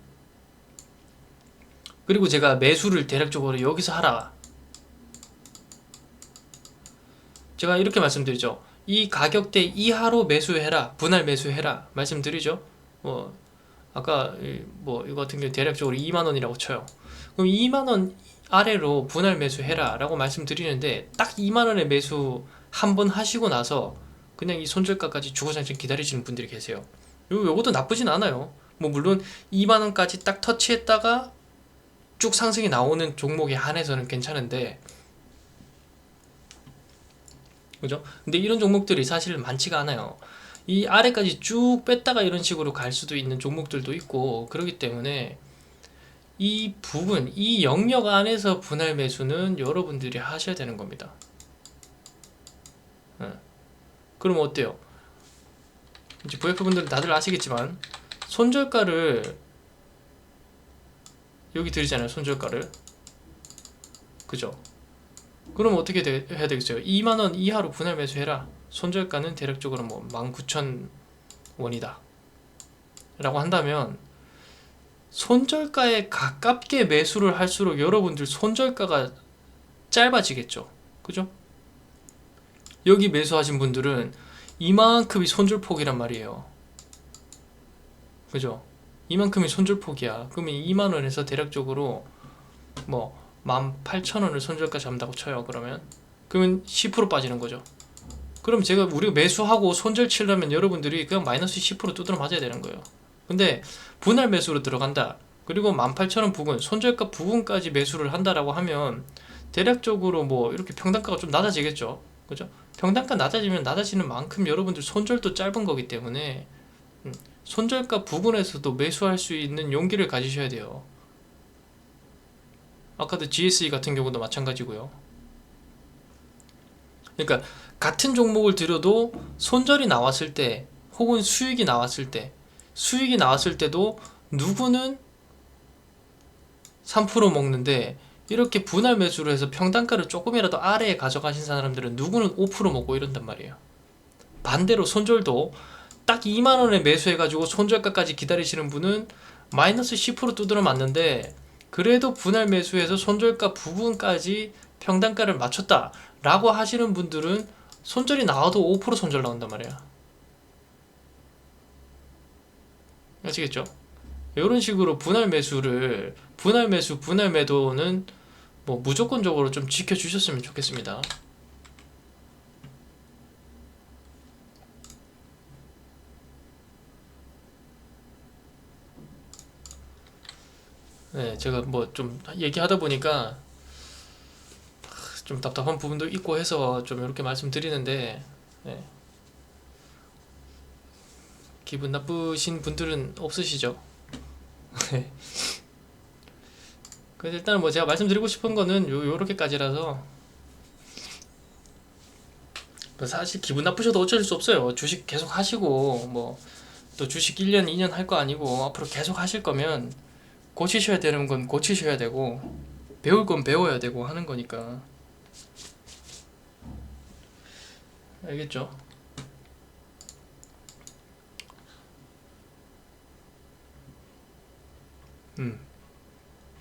그리고 제가 매수를 대략적으로 여기서 하라. 제가 이렇게 말씀드리죠. 이 가격대 이하로 매수해라. 분할 매수해라. 말씀드리죠. 뭐 아까 뭐 이거 같은 경우 대략적으로 2만 원이라고 쳐요. 그럼 2만 원 아래로 분할 매수해라 라고 말씀드리는데 딱 2만 원의 매수 한 번 하시고 나서 그냥 이 손절가까지 주고장창 기다리시는 분들이 계세요. 요것도 나쁘진 않아요. 뭐 물론 2만 원까지 딱 터치했다가 쭉 상승이 나오는 종목에 한해서는 괜찮은데 그죠? 근데 이런 종목들이 사실 많지가 않아요. 이 아래까지 쭉 뺐다가 이런 식으로 갈 수도 있는 종목들도 있고 그렇기 때문에 이 부분, 이 영역 안에서 분할 매수는 여러분들이 하셔야 되는 겁니다. 그럼 어때요? 이제 VF분들은 다들 아시겠지만 손절가를 여기 드리잖아요. 손절가를 그죠? 그럼 어떻게 해야 되겠어요? 2만원 이하로 분할 매수해라. 손절가는 대략적으로 뭐 19,000원이다 라고 한다면 손절가에 가깝게 매수를 할수록 여러분들 손절가가 짧아지겠죠. 그죠? 여기 매수하신 분들은 이만큼이 손절폭이란 말이에요. 그죠? 이만큼이 손절폭이야. 그러면 2만원에서 대략적으로 뭐 18,000원을 손절가 잡는다고 쳐요. 그러면 10% 빠지는 거죠. 그럼 우리가 매수하고 손절 치려면 여러분들이 그냥 마이너스 10% 두드러 맞아야 되는 거예요. 근데 분할 매수로 들어간다. 그리고 18,000원 부근, 손절가 부근까지 매수를 한다라고 하면 대략적으로 뭐 이렇게 평단가가 좀 낮아지겠죠. 그죠? 평단가 낮아지면 낮아지는 만큼 여러분들 손절도 짧은 거기 때문에 손절가 부근에서도 매수할 수 있는 용기를 가지셔야 돼요. 아까도 GSE 같은 경우도 마찬가지고요. 그러니까 같은 종목을 들여도 손절이 나왔을 때 혹은 수익이 나왔을 때도 누구는 3% 먹는데 이렇게 분할 매수를 해서 평단가를 조금이라도 아래에 가져가신 사람들은 누구는 5% 먹고 이런단 말이에요. 반대로 손절도 딱 2만원에 매수해가지고 손절가까지 기다리시는 분은 마이너스 10% 두드러 맞는데 그래도 분할 매수해서 손절가 부분까지 평단가를 맞췄다 라고 하시는 분들은 손절이 나와도 5% 손절 나온단 말이야. 아시겠죠? 이런 식으로 분할 매수, 분할 매도는 뭐 무조건적으로 좀 지켜주셨으면 좋겠습니다. 네, 제가 뭐 좀 얘기하다 보니까 좀 답답한 부분도 있고 해서 좀 이렇게 말씀드리는데 네. 기분 나쁘신 분들은 없으시죠? 그래서 일단 뭐 제가 말씀드리고 싶은 거는 요렇게까지라서 뭐 사실 기분 나쁘셔도 어쩔 수 없어요. 주식 계속 하시고 뭐 또 주식 1년 2년 할 거 아니고 앞으로 계속 하실 거면 고치셔야 되는 건 고치셔야 되고 배울 건 배워야 되고 하는 거니까 알겠죠?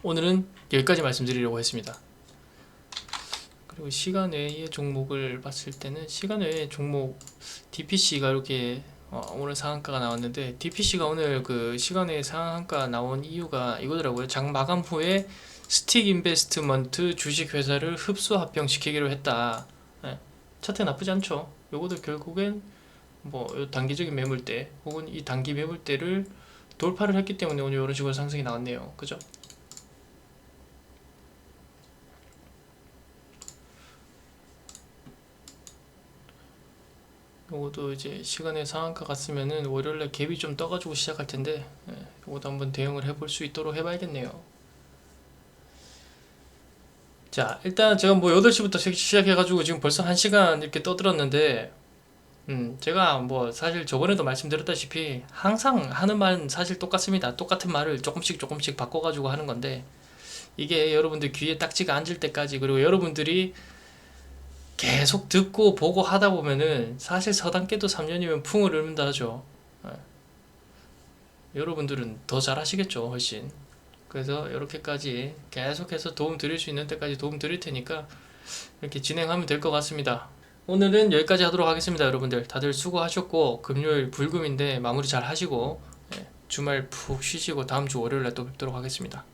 오늘은 여기까지 말씀드리려고 했습니다. 그리고 시간 외의 종목을 봤을 때는 시간 외의 종목 DPC가 이렇게 오늘 상한가가 나왔는데 DPC가 오늘 그 시간에 상한가 나온 이유가 이거더라고요. 장 마감 후에 스틱 인베스트먼트 주식회사를 흡수 합병시키기로 했다. 예, 차트 나쁘지 않죠. 요것도 결국엔 뭐 단기적인 매물대 혹은 이 단기 매물대를 돌파를 했기 때문에 오늘 이런 식으로 상승이 나왔네요. 그죠? 요것도 이제 시간의 상한가 갔으면은 월요일날 갭이 좀 떠가지고 시작할 텐데, 요것도 한번 대응을 해볼 수 있도록 해봐야겠네요. 자, 일단 제가 뭐 8시부터 시작해가지고 지금 벌써 1시간 이렇게 떠들었는데, 제가 뭐 사실 저번에도 말씀드렸다시피 항상 하는 말은 사실 똑같습니다. 똑같은 말을 조금씩 바꿔가지고 하는 건데, 이게 여러분들 귀에 딱지가 앉을 때까지, 그리고 여러분들이 계속 듣고 보고 하다 보면은 사실 서당깨도 3년이면 풍을 일는다 하죠. 예. 여러분들은 더 잘하시겠죠, 훨씬. 그래서 이렇게까지 계속해서 도움 드릴 수 있는 때까지 도움 드릴 테니까 이렇게 진행하면 될 것 같습니다. 오늘은 여기까지 하도록 하겠습니다. 여러분들 다들 수고하셨고, 금요일 불금인데 마무리 잘 하시고, 주말 푹 쉬시고 다음 주 월요일에 또 뵙도록 하겠습니다.